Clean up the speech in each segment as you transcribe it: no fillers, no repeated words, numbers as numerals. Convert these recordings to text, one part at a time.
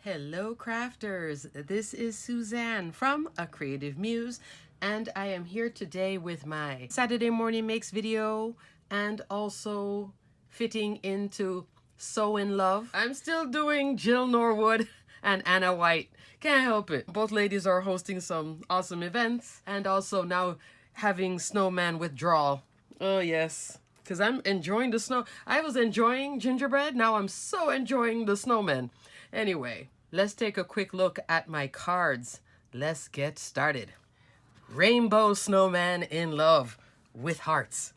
Hello crafters, this is Suzanne from A Creative Muse, and I am here today with my Saturday morning makes video and also fitting into So in Love. I'm still doing Jill Norwood and Anna Wight. Can't help it. Both ladies are hosting some awesome events and also now having snowman withdrawal. Oh yes, because I'm enjoying the snow. I was enjoying gingerbread, now I'm so enjoying the snowman. Anyway, let's take a quick look at my cards. Let's get started. Rainbow Snowman in Love with hearts.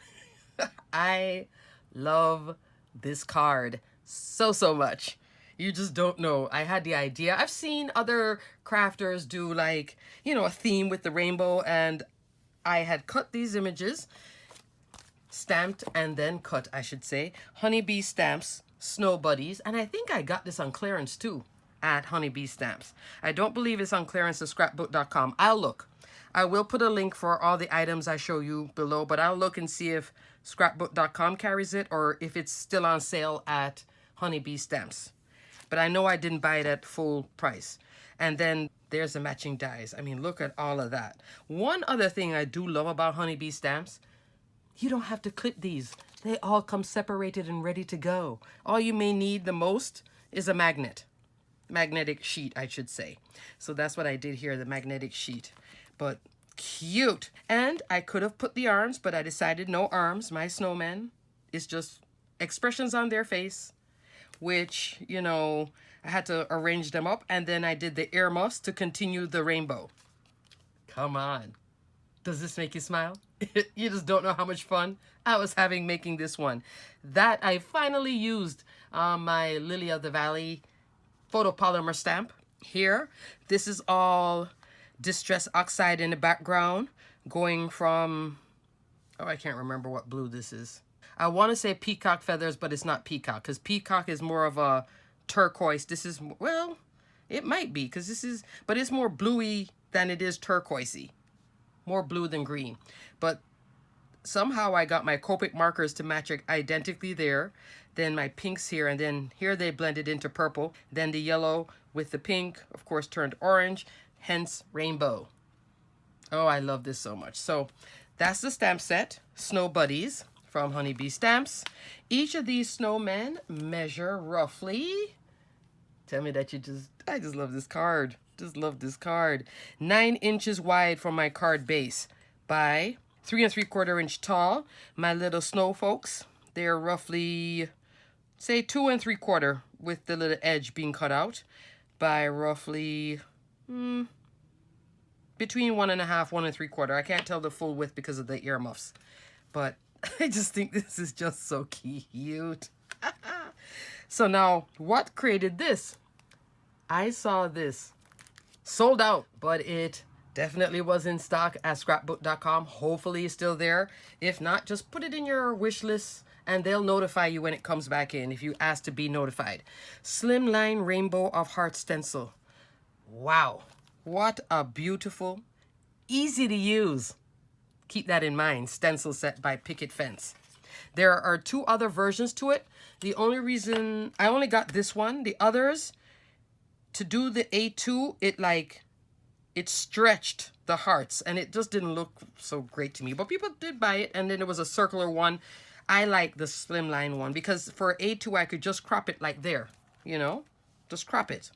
I love this card so much. You just don't know. I had the idea. I've seen other crafters do like, you know, a theme with the rainbow, and I had cut these images, stamped and then cut, I should say, honeybee stamps, snow buddies, and I think I got this on clearance too at Honeybee Stamps. I don't believe it's on clearance at scrapbook.com. I'll look. I will put a link for all the items I show you below, but I'll look and see if scrapbook.com carries it or if it's still on sale at Honeybee Stamps. But I know I didn't buy it at full price. And then there's the matching dies. I mean, look at all of that. One other thing I do love about Honeybee Stamps, you don't have to clip these. They all come separated and ready to go. All you may need the most is a magnetic sheet, I should say. So that's what I did here, the magnetic sheet. But cute. And I could have put the arms, but I decided no arms. My snowman is just expressions on their face, which, you know, I had to arrange them up. And then I did the earmuffs to continue the rainbow. Come on. Does this make you smile? You just don't know how much fun I was having making this one. That I finally used my Lily of the Valley photopolymer stamp here. This is all distress oxide in the background, going from, oh, I can't remember what blue this is. I want to say peacock feathers, but it's not peacock, because peacock is more of a turquoise. This is, well, it might be, because this is, but it's more bluey than it is turquoisey. More blue than green. But somehow I got my Copic markers to match it identically there. Then my pinks here, and then here they blended into purple. Then the yellow with the pink, of course, turned orange, hence rainbow. Oh, I love this so much. So that's the stamp set, Snow Buddies from Honeybee Stamps. Each of these snowmen measure roughly, tell me that I just love this card. Just love this card. 9 inches wide from my card base by 3 3/4 inch tall. My little snow folks, they're roughly, say 2 3/4 with the little edge being cut out by roughly between 1 1/2, 1 3/4. I can't tell the full width because of the earmuffs, but I just think this is just so cute. So now, what created this? I saw this sold out, but it definitely was in stock at scrapbook.com. Hopefully it's still there. If not, just put it in your wish list and they'll notify you when it comes back in if you ask to be notified. Slimline Rainbow of Heart stencil. Wow, what a beautiful, easy to use, keep that in mind, stencil set by Picket Fence. There are 2 other versions to it. The only reason I only got this one, the others, to do the A2, it stretched the hearts and it just didn't look so great to me. But people did buy it, and then there was a circular one. I like the slimline one because for A2 I could just crop it like there, you know? Just crop it,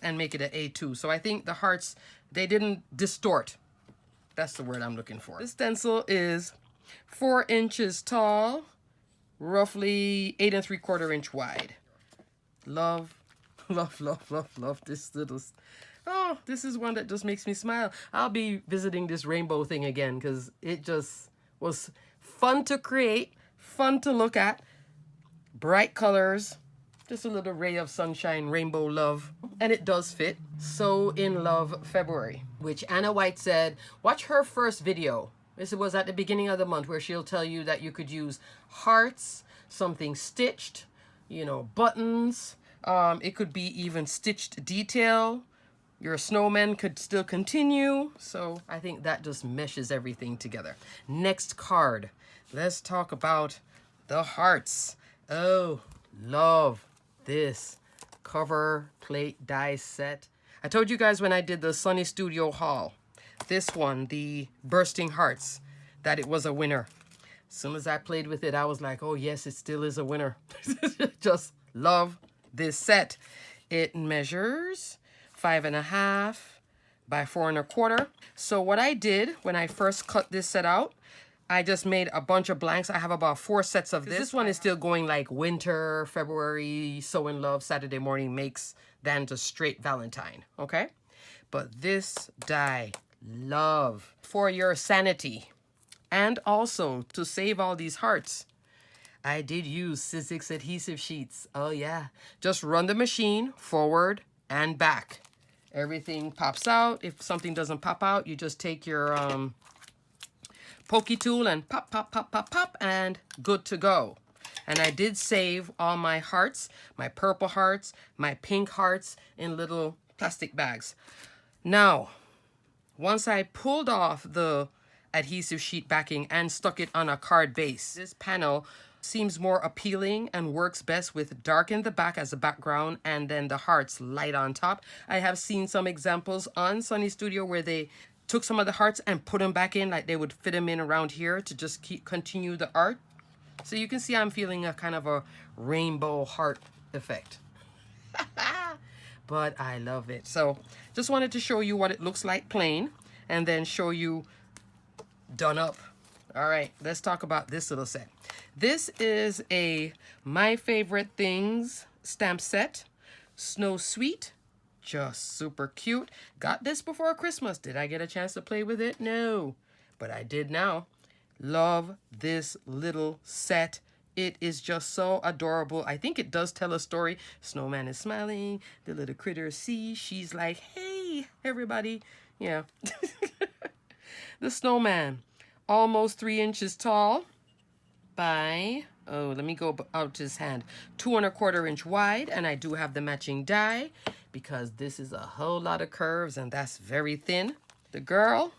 and make it an A2. So I think the hearts, they didn't distort. That's the word I'm looking for. This stencil is 4 inches tall, roughly 8 3/4 inch wide. Love this little, oh, this is one that just makes me smile. I'll be visiting this rainbow thing again because it just was fun to create, fun to look at, bright colors, just a little ray of sunshine, rainbow love, and it does fit. So in Love February, which Anna Wight said, watch her first video. This was at the beginning of the month where she'll tell you that you could use hearts, something stitched, you know, buttons. It could be even stitched detail. Your snowman could still continue. So I think that just meshes everything together. Next card. Let's talk about the hearts. Oh, love this cover plate die set. I told you guys when I did the Sunny Studio haul, this one, the Bursting Hearts, that it was a winner. As soon as I played with it, I was like, oh yes, it still is a winner. Just love this set. It measures 5.5 by 4.25. So what I did when I first cut this set out, I just made a bunch of blanks. I have about 4 sets of this. This one is still going like winter, February, so in love, Saturday morning makes, than just straight Valentine, okay? But this die, love, for your sanity. And also to save all these hearts, I did use Sizzix adhesive sheets. Oh yeah, just run the machine forward and back. Everything pops out. If something doesn't pop out, you just take your pokey tool and pop, pop, pop, pop, pop, and good to go. And I did save all my hearts, my purple hearts, my pink hearts in little plastic bags. Now, once I pulled off the adhesive sheet backing and stuck it on a card base, this panel seems more appealing and works best with dark in the back as a background and then the hearts light on top. I have seen some examples on Sunny Studio where they took some of the hearts and put them back in, like they would fit them in around here to just continue the art. So you can see I'm feeling a kind of a rainbow heart effect. But I love it. So just wanted to show you what it looks like plain and then show you done up. All right, let's talk about this little set. This is a My Favorite Things stamp set. Snow Sweet. Just super cute. Got this before Christmas. Did I get a chance to play with it? No. But I did now. Love this little set. It is just so adorable. I think it does tell a story. Snowman is smiling. The little critters see. She's like, hey, everybody. Yeah. The snowman. Almost 3 inches tall by, oh, let me go out to his hand. 2.25 inch wide. And I do have the matching die, because this is a whole lot of curves and that's very thin. The girl,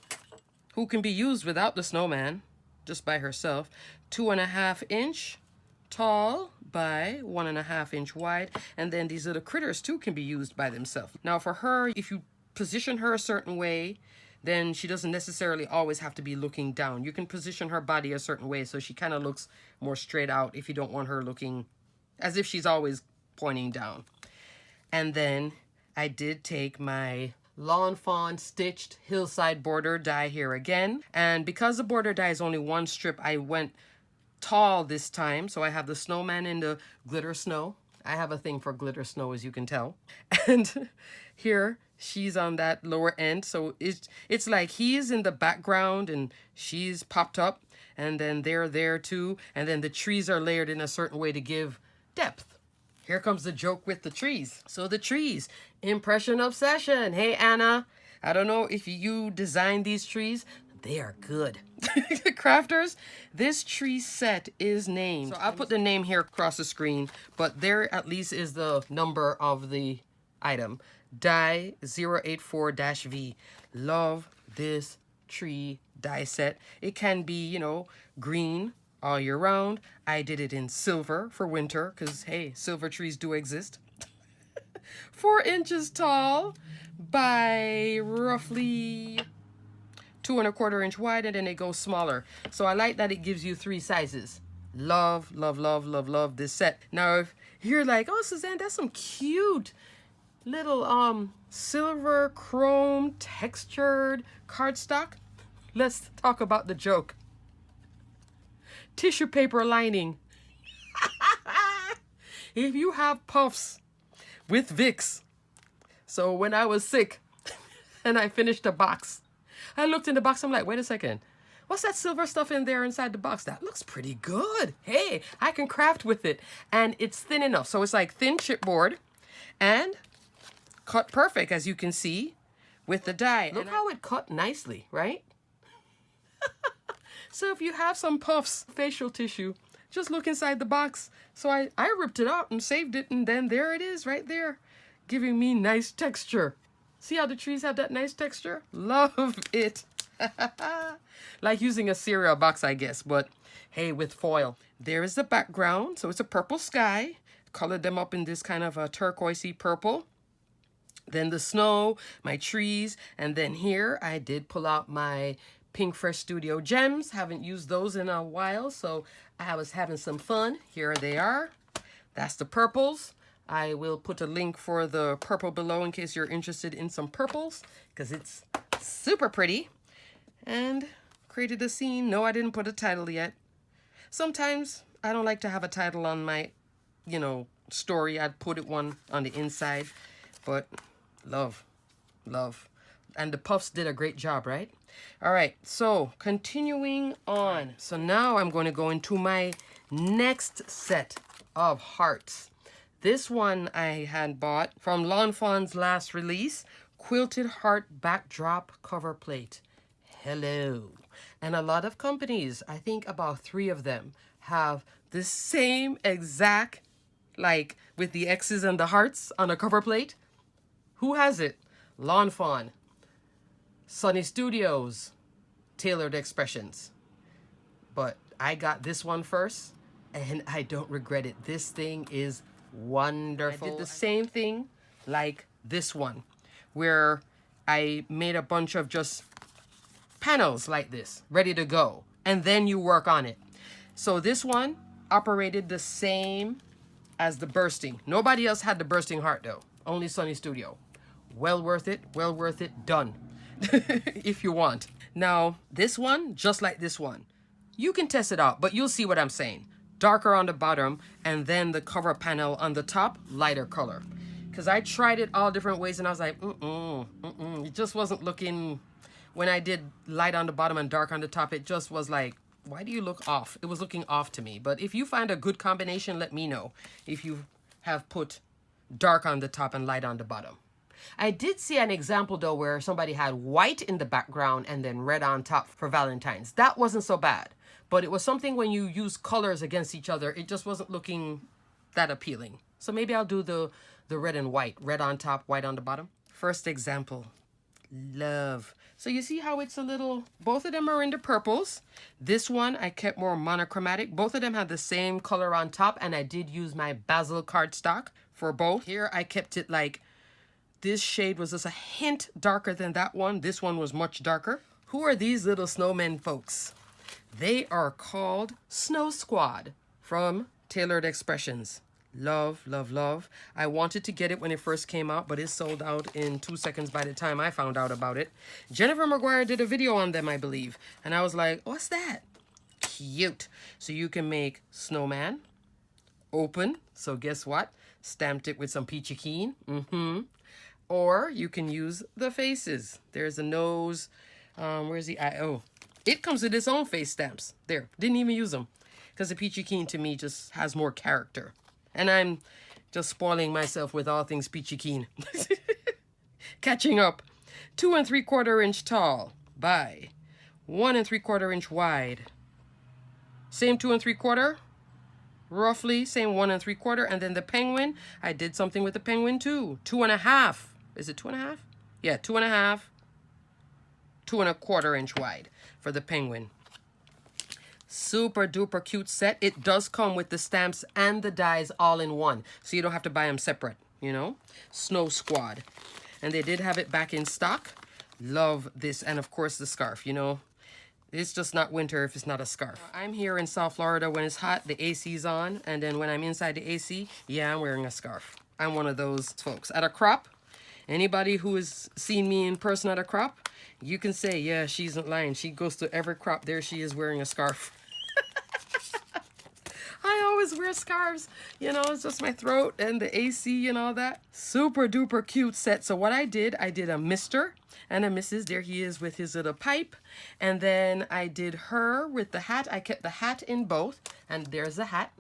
who can be used without the snowman, just by herself, 2.5 inch tall by 1.5 inch wide. And then these little critters too can be used by themselves. Now for her, if you position her a certain way, then she doesn't necessarily always have to be looking down. You can position her body a certain way so she kind of looks more straight out if you don't want her looking as if she's always pointing down. And then I did take my Lawn Fawn stitched hillside border die here again. And because the border die is only 1 strip, I went tall this time. So I have the snowman in the glitter snow. I have a thing for glitter snow, as you can tell. And here she's on that lower end. So it's like he's in the background and she's popped up. And then they're there too. And then the trees are layered in a certain way to give depth. Here comes the joke with the trees. So the trees, impression obsession. Hey, Anna, I don't know if you designed these trees. They are good. Crafters, this tree set is named. So I'll put the name here across the screen, but there at least is the number of the item. Die 084-V. Love this tree die set. It can be, you know, green all year round. I did it in silver for winter because, hey, silver trees do exist. 4 inches tall by roughly 2.25 inch wide, and then it goes smaller. So I like that it gives you 3 sizes. Love, love, love, love, love this set. Now, if you're like, oh, Suzanne, that's some cute little silver chrome textured cardstock. Let's talk about the joke. Tissue paper lining. If you have puffs with Vicks. So when I was sick and I finished the box, I looked in the box. I'm like, wait a second. What's that silver stuff in there inside the box? That looks pretty good. Hey, I can craft with it. And it's thin enough. So it's like thin chipboard and cut perfect, as you can see, with the die. Look how it cut nicely, right? So if you have some puffs, facial tissue, just look inside the box. So I ripped it out and saved it, and then there it is right there, giving me nice texture. See how the trees have that nice texture? Love it. Like using a cereal box, I guess, but hey, with foil. There is the background, so it's a purple sky. colored them up in this kind of a turquoisey purple. Then the snow, my trees, and then here I did pull out my Pink Fresh Studio gems. Haven't used those in a while, so I was having some fun. Here they are. That's the purples. I will put a link for the purple below in case you're interested in some purples, because it's super pretty. And created a scene. No, I didn't put a title yet. Sometimes I don't like to have a title on my, story. I'd put one on the inside, but love. And the puffs did a great job, right? All right, so continuing on. So now I'm going to go into my next set of hearts. This one I had bought from Lawn Fawn's last release, Quilted Heart Backdrop Cover Plate. Hello. And a lot of companies, I think about 3 of them, have the same exact, like with the X's and the hearts on a cover plate. Who has it? Lawn Fawn, Sunny Studios, Tailored Expressions. But I got this one first, and I don't regret it. This thing is wonderful. I did the same thing like this one, where I made a bunch of just panels like this, ready to go. And then you work on it. So this one operated the same as the bursting. Nobody else had the bursting heart though. Only Sunny Studio. Well worth it, done. If you want. Now, this one, just like this one, you can test it out, but you'll see what I'm saying. Darker on the bottom, and then the cover panel on the top, lighter color. Because I tried it all different ways, and I was like, it just wasn't looking, when I did light on the bottom and dark on the top, it just was like, why do you look off? It was looking off to me. But if you find a good combination, let me know if you have put dark on the top and light on the bottom. I did see an example though where somebody had white in the background and then red on top for Valentine's. That wasn't so bad, but it was something when you use colors against each other, it just wasn't looking that appealing. So maybe I'll do the red and white, red on top, white on the bottom. First example, love. So you see how it's a little, both of them are in the purples. This one I kept more monochromatic. Both of them had the same color on top, and I did use my basil cardstock for both. Here I kept it like, this shade was just a hint darker than that one. This one was much darker. Who are these little snowmen folks? They are called Snow Squad from Tailored Expressions. Love, love, love. I wanted to get it when it first came out, but it sold out in 2 seconds by the time I found out about it. Jennifer McGuire did a video on them, I believe. And I was like, what's that? Cute. So you can make snowman, open. So guess what? Stamped it with some peachy keen. Or you can use the faces. There's a nose. Where's the eye? Oh, it comes with its own face stamps. There, didn't even use them. Because the peachy keen to me just has more character. And I'm just spoiling myself with all things peachy keen. Catching up. 2 3/4 inch tall by 1 3/4 inch wide. Same 2 3/4. Roughly, same 1 3/4. And then the penguin, I did something with the penguin too. 2.5. Is it 2.5? Yeah, 2.5. 2 1/4 inch wide for the penguin. Super duper cute set. It does come with the stamps and the dies all in one, so you don't have to buy them separate, Snow Squad. And they did have it back in stock. Love this. And of course the scarf, It's just not winter if it's not a scarf. I'm here in South Florida when it's hot, the AC's on, and then when I'm inside the AC, yeah, I'm wearing a scarf. I'm one of those folks. At a crop, anybody who has seen me in person at a crop, you can say, yeah, she isn't lying. She goes to every crop. There she is wearing a scarf. I always wear scarves. It's just my throat and the AC and all that. Super duper cute set. So what I did a Mr. and a Mrs. There he is with his little pipe. And then I did her with the hat. I kept the hat in both. And there's the hat.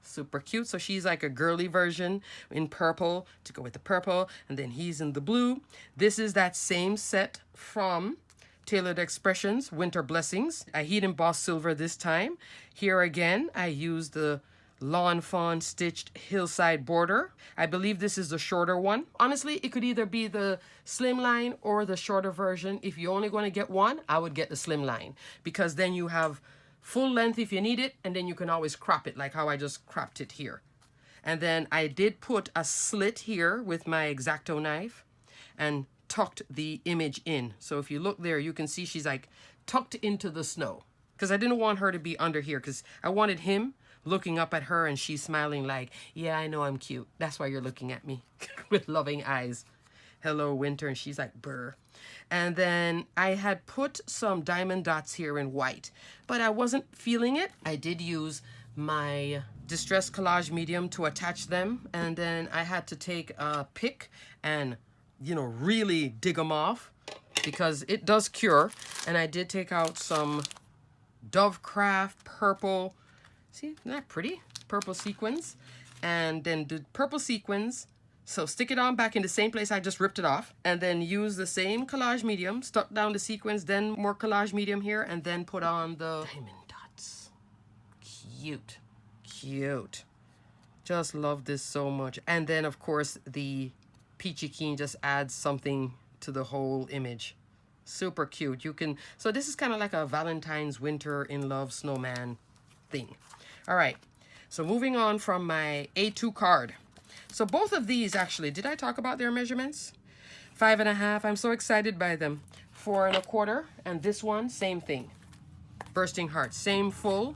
Super cute. So she's like a girly version in purple to go with the purple. And then he's in the blue. This is that same set from Tailored Expressions, Winter Blessings. I heat embossed silver this time. Here again, I used the Lawn Fawn stitched hillside border. I believe this is the shorter one. Honestly, it could either be the slimline or the shorter version. If you're only going to get one, I would get the slimline, because then you have full length if you need it, and then you can always crop it like how I just cropped it here. And then I did put a slit here with my X-Acto knife and tucked the image in. So if you look there, you can see she's like tucked into the snow, because I didn't want her to be under here, because I wanted him looking up at her and she's smiling like, yeah, I know I'm cute. That's why you're looking at me with loving eyes. Hello, winter. And she's like, brr. And then I had put some diamond dots here in white, but I wasn't feeling it. I did use my distress collage medium to attach them. And then I had to take a pick and, you know, really dig them off, because it does cure. And I did take out some Dovecraft purple, see, isn't that pretty? Purple sequins. And then the purple sequins, so stick it on back in the same place I just ripped it off, and then use the same collage medium, stuck down the sequins, then more collage medium here, and then put on the diamond dots. Cute, cute. Just love this so much. And then of course the peachy keen just adds something to the whole image. Super cute. You can, so this is kind of like a Valentine's winter in love snowman thing. All right, so moving on from my A2 card. So both of these actually, did I talk about their measurements? 5.5, I'm so excited by them. 4 1/4, and this one, same thing. Bursting Heart, same full,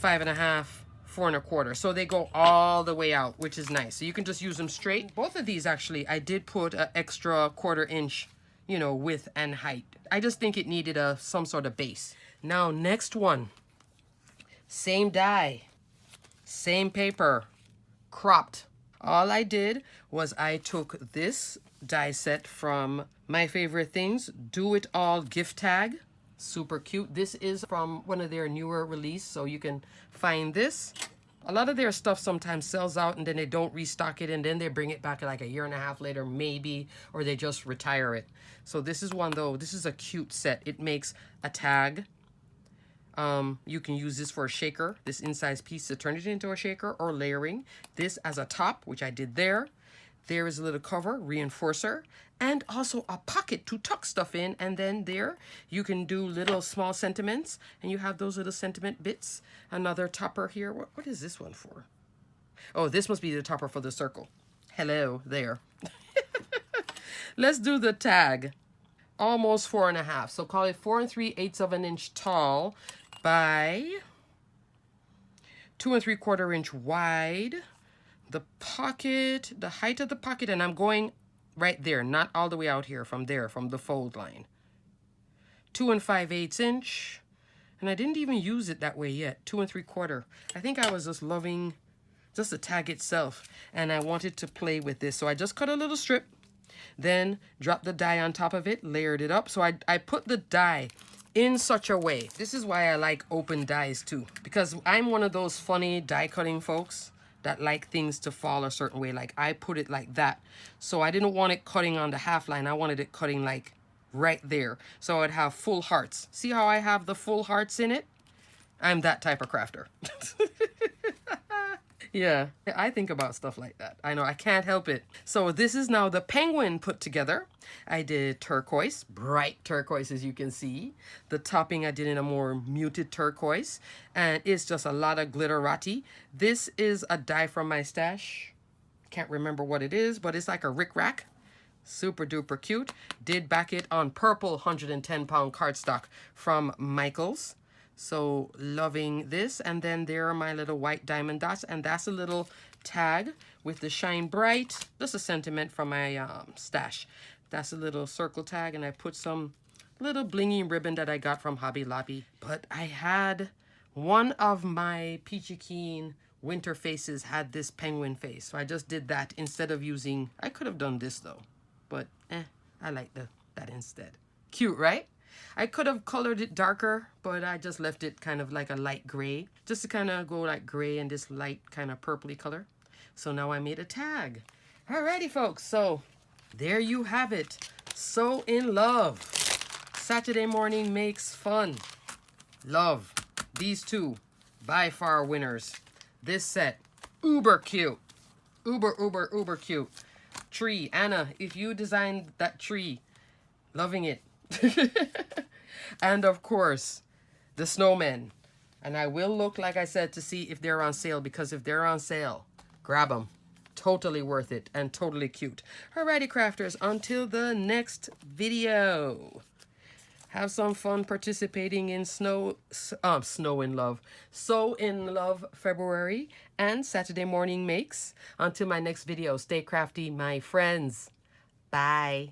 5.5, 4 1/4. So they go all the way out, which is nice. So you can just use them straight. Both of these actually, I did put an extra 1/4 inch, you know, width and height. I just think it needed some sort of base. Now, next one, same die, same paper, cropped. All I did was I took this die set from My Favorite Things, Do It All gift tag. Super cute. This is from one of their newer release, so you can find this. A lot of their stuff sometimes sells out and then they don't restock it, and then they bring it back like 1.5 years later maybe, or they just retire it. So this is one though. This is a cute set. It makes a tag. You can use this for a shaker, this inside piece, to turn it into a shaker, or layering this as a top, which I did there. There is a little cover, reinforcer, and also a pocket to tuck stuff in. And then there you can do little small sentiments, and you have those little sentiment bits. Another topper here. What is this one for? Oh, this must be the topper for the circle. Hello there. Let's do the tag. Almost 4.5. So call it 4 3/8 of an inch tall by 2 3/4 inch wide. The pocket, the height of the pocket, and I'm going right there, not all the way out here, from there, from the fold line. 2 5/8 inch. And I didn't even use it that way yet. 2 3/4. I think I was just loving just the tag itself, and I wanted to play with this. So I just cut a little strip, then dropped the die on top of it, layered it up. So I put the die in such a way. This is why I like open dies too, because I'm one of those funny die cutting folks that like things to fall a certain way. Like I put it like that. So I didn't want it cutting on the half line. I wanted it cutting like right there. So I'd have full hearts. See how I have the full hearts in it? I'm that type of crafter. Yeah, I think about stuff like that. I know, I can't help it. So this is now the penguin put together. I did turquoise, bright turquoise, as you can see. The topping I did in a more muted turquoise, and it's just a lot of glitterati. This is a die from my stash. Can't remember what it is, but it's like a rickrack. Super duper cute. Did back it on purple 110-pound cardstock from Michaels. So loving this. And then there are my little white diamond dots, and that's a little tag with the shine bright. Just a sentiment from my stash. That's a little circle tag, and I put some little blingy ribbon that I got from Hobby Lobby. But I had one of my peachy keen winter faces had this penguin face, so I just did that instead of using, I could have done this though, but I like that instead. Cute, right? I could have colored it darker, but I just left it kind of like a light gray, just to kind of go like gray and this light kind of purpley color. So now I made a tag. Alrighty, folks. So there you have it. So in love. Saturday morning makes fun. Love. These two, by far winners. This set, uber cute. Uber cute. Tree. Anna, if you designed that tree, loving it. And of course, the snowmen. And I will look, like I said, to see if they're on sale, because if they're on sale, grab them. Totally worth it and totally cute. Alrighty, crafters, until the next video. Have some fun participating in Snow in Love. Sew in Love February and Saturday Morning Makes. Until my next video, stay crafty, my friends. Bye.